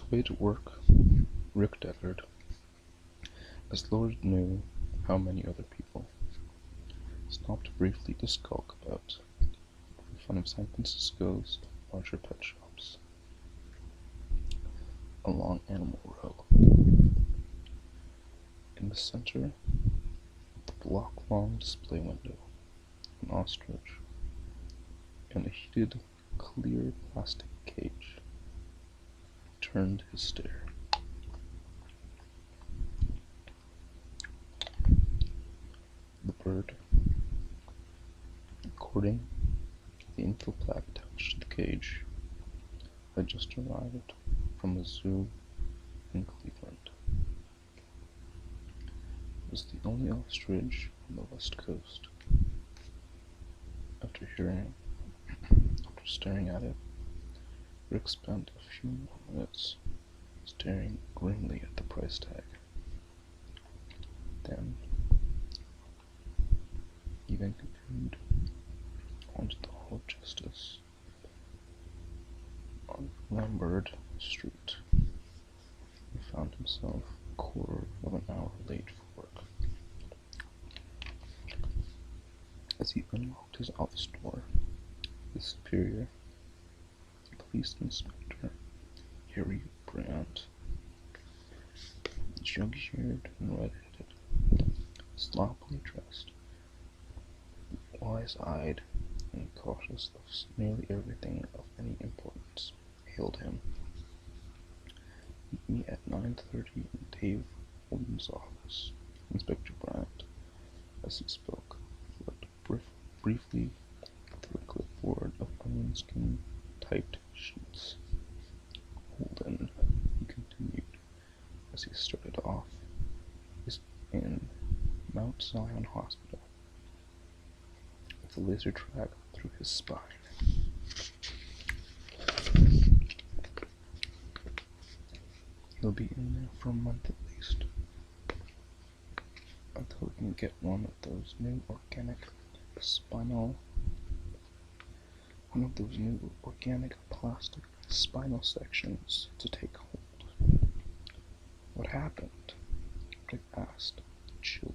his way to work, Rick Deckard, as Lord knew how many other people, stopped briefly to skulk about in front of San Francisco's larger pet shops along Animal Row. In the center of the block-long display window, an ostrich in a heated, clear plastic cage turned his stare. The bird, according to the info plaque attached to the cage, had just arrived from a zoo in Cleveland. It was the only ostrich on the West Coast. After staring at it, Rick spent a few more minutes staring grimly at the price tag. Then he continued onto the Hall of Justice on Lombard Street. He found himself a quarter of an hour late for work. As he unlocked his office door, his superior, Police Inspector Harry Brandt, jug-haired and red-headed, sloppily dressed, wise-eyed, and cautious of nearly everything of any importance, hailed him. "Meet me at 9:30 in Dave Holden's office," Inspector Brandt, as he spoke, looked briefly through a clipboard of onion skin typed sheets. "Holden," he continued, as he started off, "is in Mount Zion Hospital with a laser track through his spine. He'll be in there for a month at least, until we can get one of those new organic plastic spinal sections to take hold." "What happened?" Rick asked, chilled.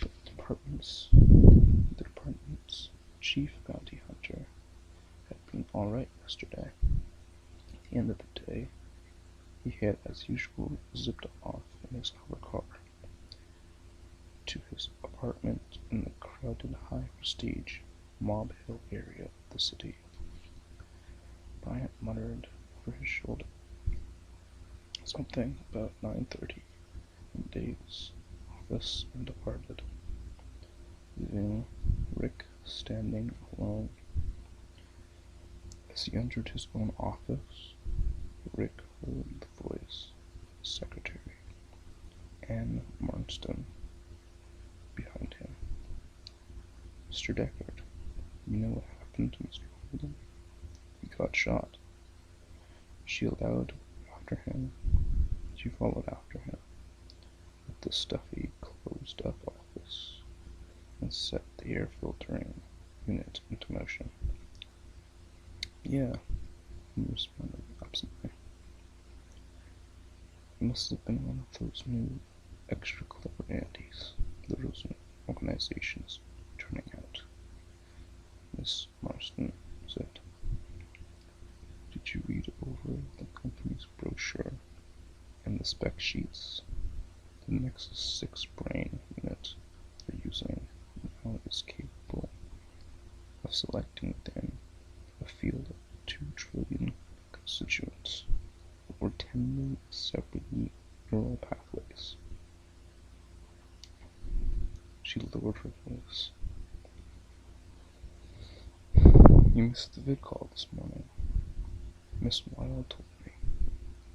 The department's chief bounty hunter had been all right yesterday. At the end of the day, he had, as usual, zipped off in his hovercar to his apartment in the crowded, high-prestige Mob Hill area of the city. Bryant muttered over his shoulder something about 9:30 in Dave's office and departed, leaving Rick standing alone. As he entered his own office, Rick heard the voice of his secretary, Anne Marston, behind him. "Mr. Deckard, you know what happened to Mr. Holden? He got shot." She followed after him at the stuffy, closed-up office and set the air filtering unit into motion. "Yeah," he responded absently. "It must have been one of those new, extra clever Andes the Rosen organization's turning out," Miss Marston said. "Did you read over the company's brochure and the spec sheets? The Nexus 6 brain unit they're using now is capable of selecting within a field of 2 trillion constituents over 10 million separate neural pathways." She lowered her voice. "You missed the vid call this morning. Miss Weil told me.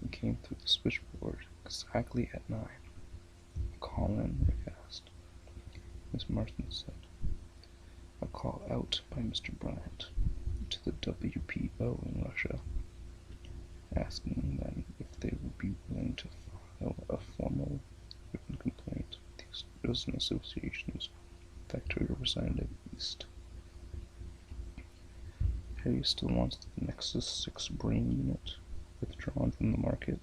It came through the switchboard exactly at 9. A call in?" Rick asked. Miss Marston said. "A call out by Mr. Bryant to the WPO in Russia, asking them if they would be willing to file a formal written complaint with the Rosen Association's Factory Representative East. Harry still wants the Nexus 6 brain unit withdrawn from the market,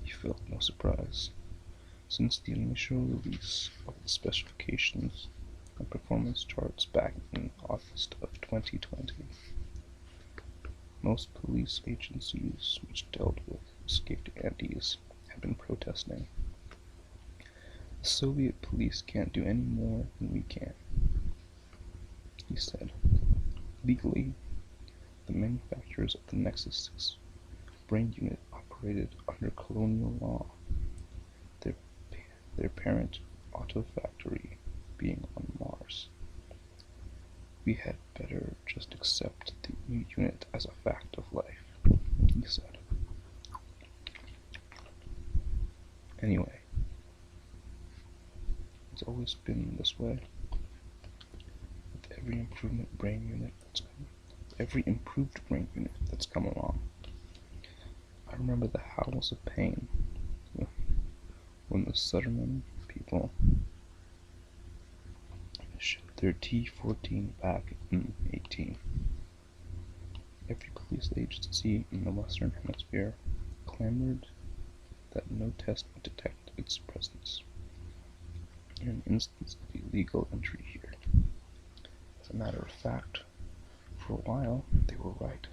he felt no surprise, since the initial release of the specifications and performance charts back in August of 2020. Most police agencies which dealt with escaped Andes had been protesting. The Soviet police can't do any more than we can, he said. Legally, the manufacturers of the Nexus 6 brain unit operated under colonial law, their parent auto factory being on Mars. We had better just accept the new unit as a fact of life, he said. Anyway, it's always been this way. With every improved brain unit that's come along. I remember the howls of pain when the Sutherland people showed their T-14 back in 18. Every police agency in the Western Hemisphere clamored that no test would detect its presence in an instance of illegal entry here. As a matter of fact, for a while they were right.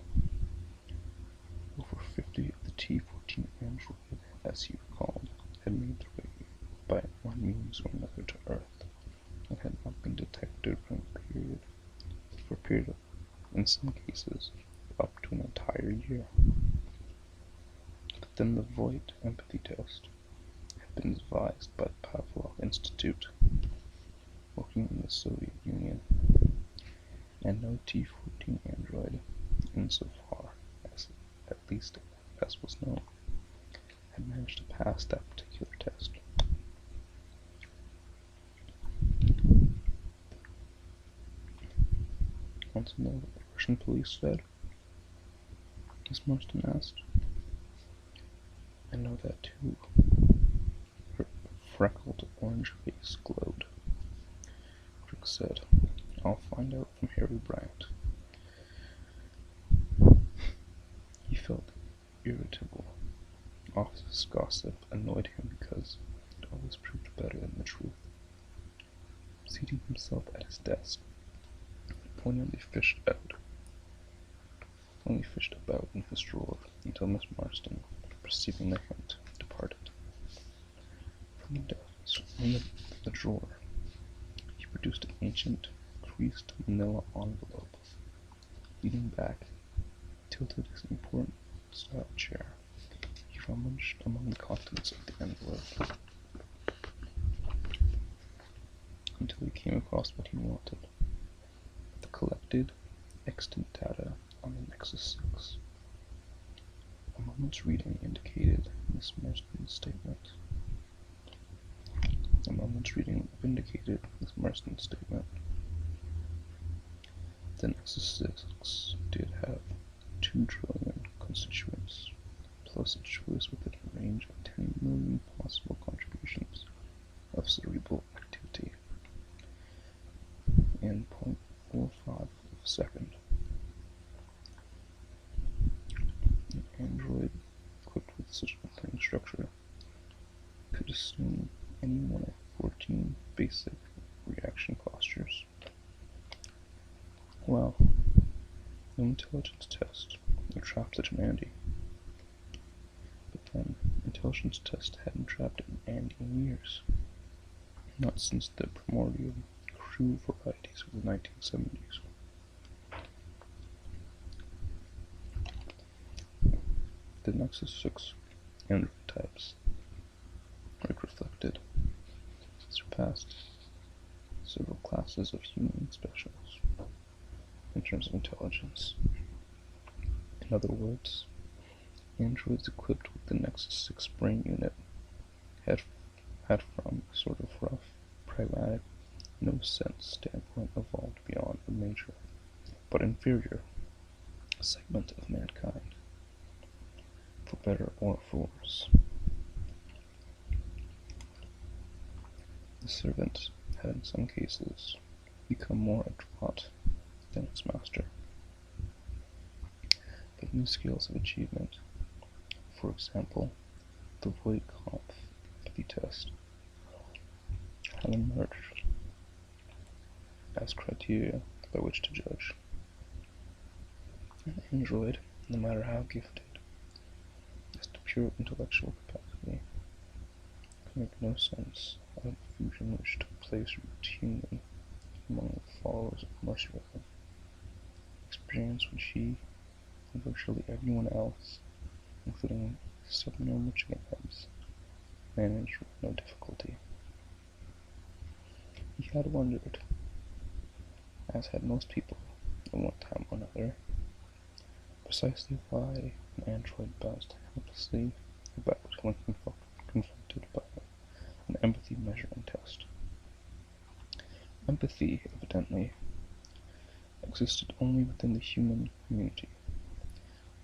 Over 50 of the T-14 android, as he recalled, had made their way by one means or another to Earth, and had not been detected for a period of, in some cases, up to an entire year. But then the Voight empathy test had been devised by the Pavlov Institute, working in the Soviet Union, and no T-14 android, insofar as, at least as was known, had managed to pass that particular test. Want to know what the Russian police said? Miss Marston asked. I know that too. Her freckled orange face glowed. Crick said, I'll find out from Harry Bryant. He felt irritable. Office gossip annoyed him because it always proved better than the truth. Seating himself at his desk, he pointedly fished about in his drawer until Miss Marston, perceiving the hint, departed. From the drawer, he produced an ancient, creased manila envelope. Leaning back, tilted his important style chair, he rummaged among the contents of the envelope until he came across what he wanted: the collected extant data on the Nexus 6. A moment's reading vindicated Miss Marston's statement. The Nexus 6 did have 2 trillion constituents, plus a choice within a range of 10 million possible contributions of cerebral activity in 0.45 of a second. An android equipped with such a brain structure could assume any one of 14 basic reaction postures. Well, no intelligence test would trap such an Andy. But then, intelligence tests hadn't trapped an Andy in years. Not since the primordial crew varieties of the 1970s. The Nexus 6 android types, like reflected, surpassed several classes of human specials in terms of intelligence. In other words, androids equipped with the Nexus 6 brain unit had from a sort of rough, pragmatic, no-sense standpoint evolved beyond a major, but inferior, segment of mankind, for better or for worse. The servant had in some cases become more adroit than its master, but new scales of achievement For example, the Voigt-Kampf empathy test had emerged as criteria by which to judge an android, no matter how gifted, as to pure intellectual capacity. It could make no sense out of the fusion which took place routinely among the followers of Mercerism, experience which he and virtually everyone else, including 7 Michigan heads, managed with no difficulty. He had wondered, as had most people at one time or another, precisely why an android bounced helplessly about when confronted by an empathy measuring test. Empathy, evidently, existed only within the human community,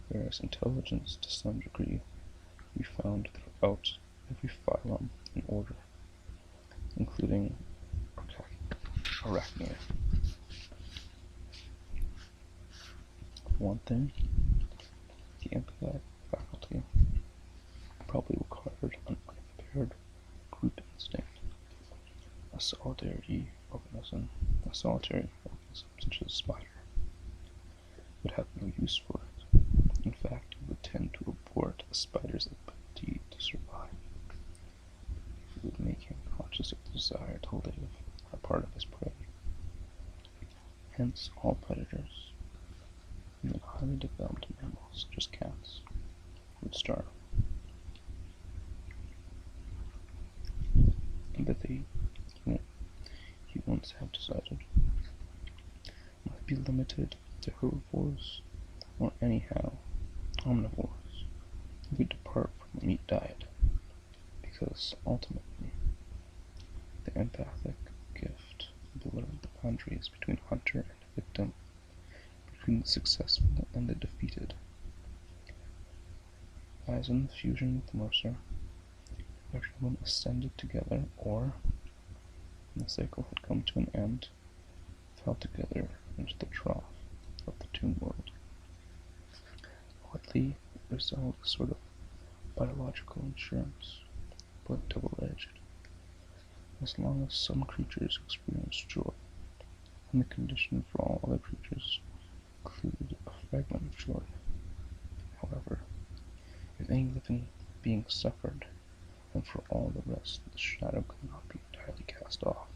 whereas intelligence, to some degree, we found throughout every phylum and order, including arachnia. For one thing, the empathetic faculty probably required an unimpaired group instinct. A solitary organism such as a spider would have no use for it. In fact, it would tend to abort a spider's ability to survive. It would make him conscious of the desire to live on a part of his prey. Hence, all predators, even highly developed mammals such as cats, would starve. Empathy, humans have decided, might be limited to herbivores or anyhow omnivores who could depart from a meat diet, because ultimately the empathic gift blurred the boundaries between hunter and victim, between the successful and the defeated. As in the fusion with Mercer, everyone ascended together, or, when the cycle had come to an end, fell together into the trough of the tomb world. Oddly, it resembled a sort of biological insurance, but double-edged. As long as some creatures experienced joy, and the condition for all other creatures included a fragment of joy. However, if any living being suffered, then for all the rest the shadow could not be entirely cast off.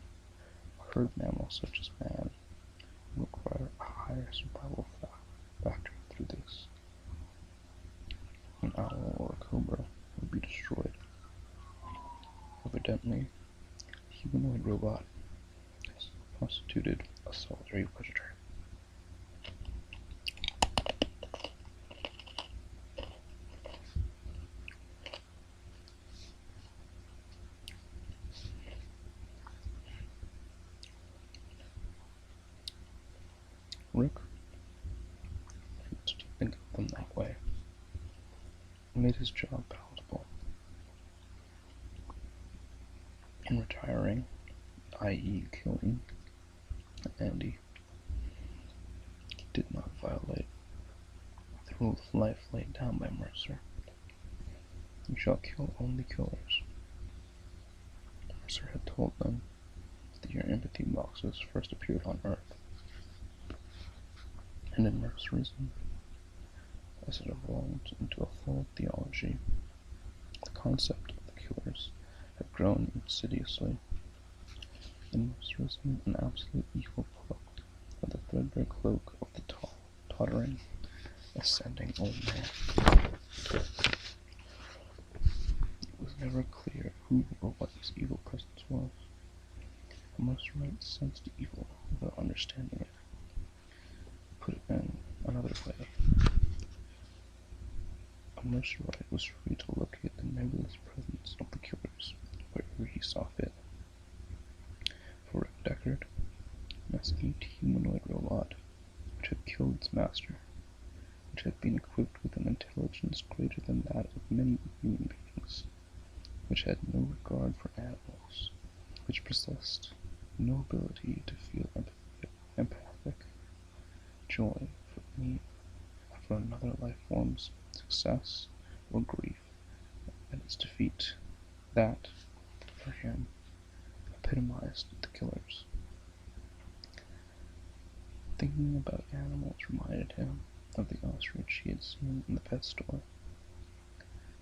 A herd mammal such as man would require a higher survival factor through this. An owl or a cobra would be destroyed. Evidently, the humanoid robot constituted a solitary predator. Rick refused to think of them that way. It made his job palatable. In retiring, i.e. killing Andy, he did not violate the rule of life laid down by Mercer. You shall kill only killers. Mercer had told them that the empathy boxes first appeared on Earth. And in Mercerism, as it evolved into a full theology, the concept of the killers had grown insidiously. In Mercerism, an absolute evil cloaked with the threadbare cloak of the tottering, ascending old man. It was never clear who or what this evil presence was. A Mercerite sensed evil without understanding it. Put it in another way, a Mercerite was free to locate the nebulous presence of the killers wherever he saw fit. For Rick Deckard, an S-8 humanoid robot which had killed its master, which had been equipped with an intelligence greater than that of many human beings, which had no regard for animals, which possessed no ability to feel empathic joy for another life form's success or grief at its defeat. That, for him, epitomized the killers. Thinking about animals reminded him of the ostrich he had seen in the pet store.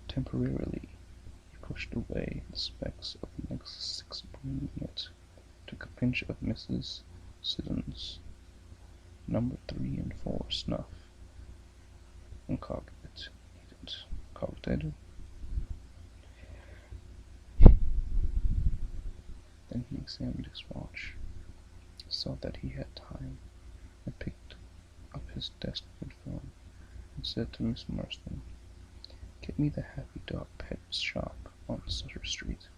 Temporarily, he pushed away the specks of the next 6 bringing it, took a pinch of Mrs. Siddon's number 3 and 4 snuff, and cogitated. Then he examined his watch, saw that he had time, and picked up his desk phone and said to Miss Marston, "Get me the Happy Dog Pet Shop on Sutter Street."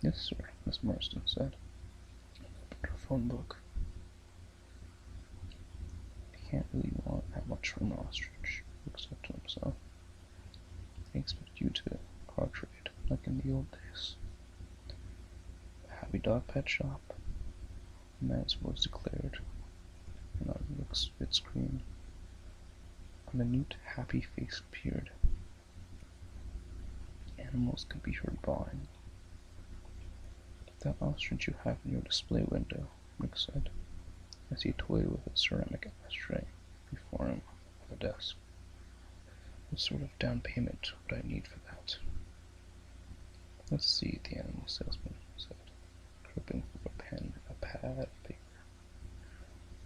"Yes, sir," Miss Marston said, and opened her phone book. "He can't really want that much from an ostrich," Rick said to himself. "They expect you to car trade, like in the old days." "The Happy Dog Pet Shop," the man's voice declared, and on Rick's spit screen, a minute happy face appeared. Animals could be heard bawling. "That ostrich you have in your display window," Rick said, as he toyed with a ceramic ashtray before him on the desk. "What sort of down payment would I need for that?" "Let's see," the animal salesman said, groping for a pen and a pad of paper.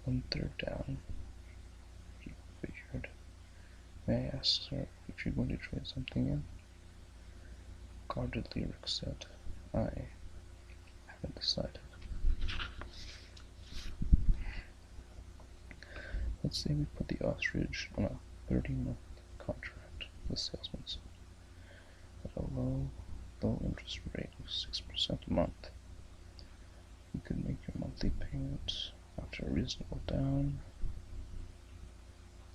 1/3 down, he figured. "May I ask, sir, if you're going to trade something in?" Guardedly, Rick said, "I haven't decided." "Let's say we put the ostrich on a 30-month contract," the salesman said, "at a low interest rate of 6% a month. You could make your monthly payment after a reasonable down."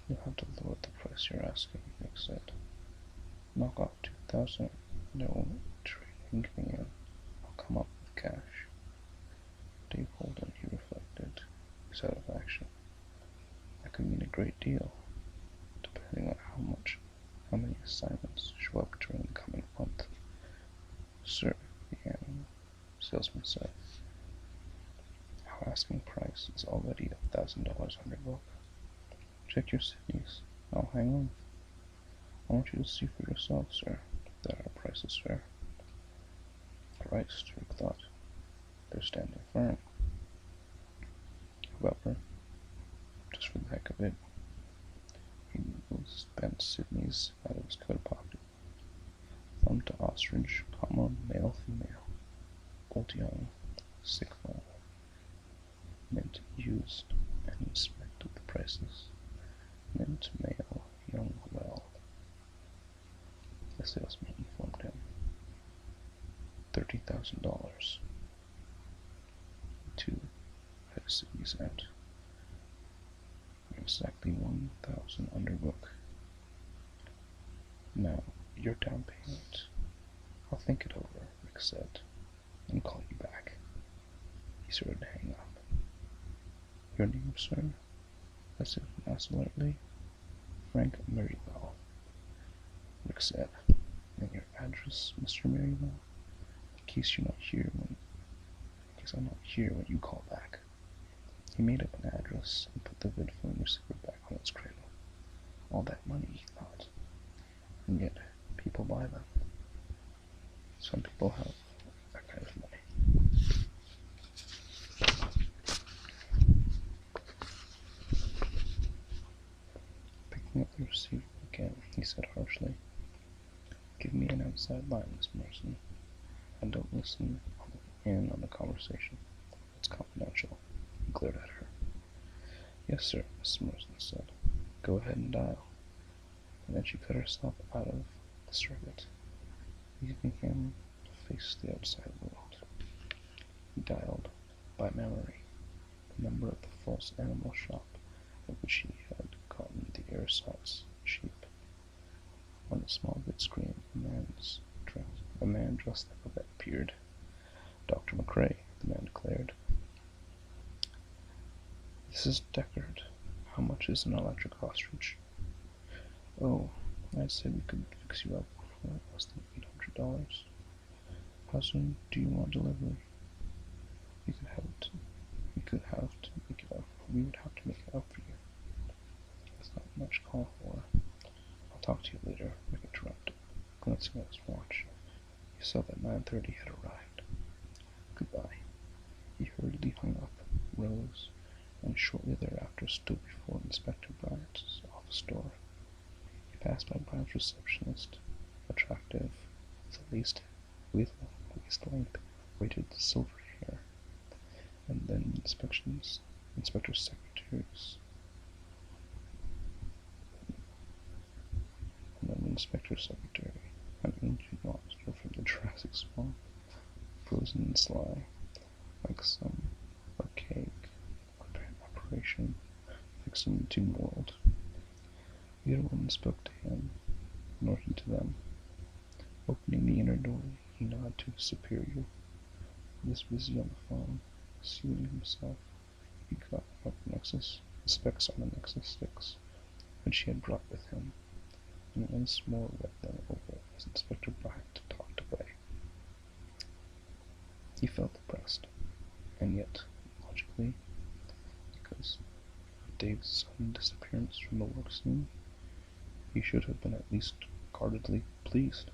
"You'll have to lower the price you're asking," Rick said. "Knock off $2,000, and I won't trade anything in. I'll come up with cash." Dave Holden, he reflected, with satisfaction. "That could mean a great deal, depending on how many assignments show up during the coming month." "Sir," the animal salesman said, "our asking price is already $1,000 on your book. Check your Sydneys. I'll hang on. I want you to see for yourself, sir, that our price is fair." Christ, Rick thought. They're standing firm. However, just for the heck of it, he moved his bent Sydneys out of his coat pocket. Thumbed to ostrich, male, female, old, young, sick, well, mint, used, and inspected the prices. Mint, male, young, well. The salesman informed him. $30,000. Two had his Sydneys out. Exactly 1,000 under book. "Now, your down payment. I'll think it over," Rick said, "and call you back." He started to hang up. "Your name, sir?" the salesman asked alertly. "Frank Merrywell," Rick said. "And your address, Mr. Merrywell? In case I'm not here when you call back." He made up an address and put the Vidphone receiver back on its cradle. All that money, he thought. And yet, people buy them. Some people have that kind of money. Picking up the receiver again, he said harshly, "Give me an outside line, Miss Marston, and don't listen in on the conversation. It's confidential." He glared at her. "Yes, sir," Miss Marston said. "Go ahead and dial." And then she cut herself out of the circuit, leaving him to face the outside world. He dialed, by memory, the number of the false animal shop at which he had gotten the ersatz sheep. On the small bit screen, a man dressed like a vet appeared. "Dr. McCrae," the man declared. "This is Deckard. How much is an electric ostrich?" "Oh, I said we could fix you up for less than $800. How soon do you want delivery? We could have to. We could have to make it up. We would have to make it up for you. That's not much call for. I'll talk to you later. Rick interrupted, glancing at his watch. He saw that 9:30 had arrived. Goodbye. He hurriedly hung up, rose, and shortly thereafter stood before Inspector Bryant's office door. He passed by Bryant's receptionist, attractive, with a waist-length, braided silver hair, and then Inspector's secretaries, an ancient monster from the Jurassic swamp, frozen and sly, like some archaic apparition fixed in the tomb world. Neither one spoke to him, nor he to them. Opening the inner door, he nodded to his superior, who was busy on the phone, sealing himself. He got out the specs on the Nexus 6, which he had brought with him, and once more read them over as Inspector Bryant talked away. He felt depressed, and yet, logically, because of Dave's sudden disappearance from the work scene, he should have been at least guardedly pleased.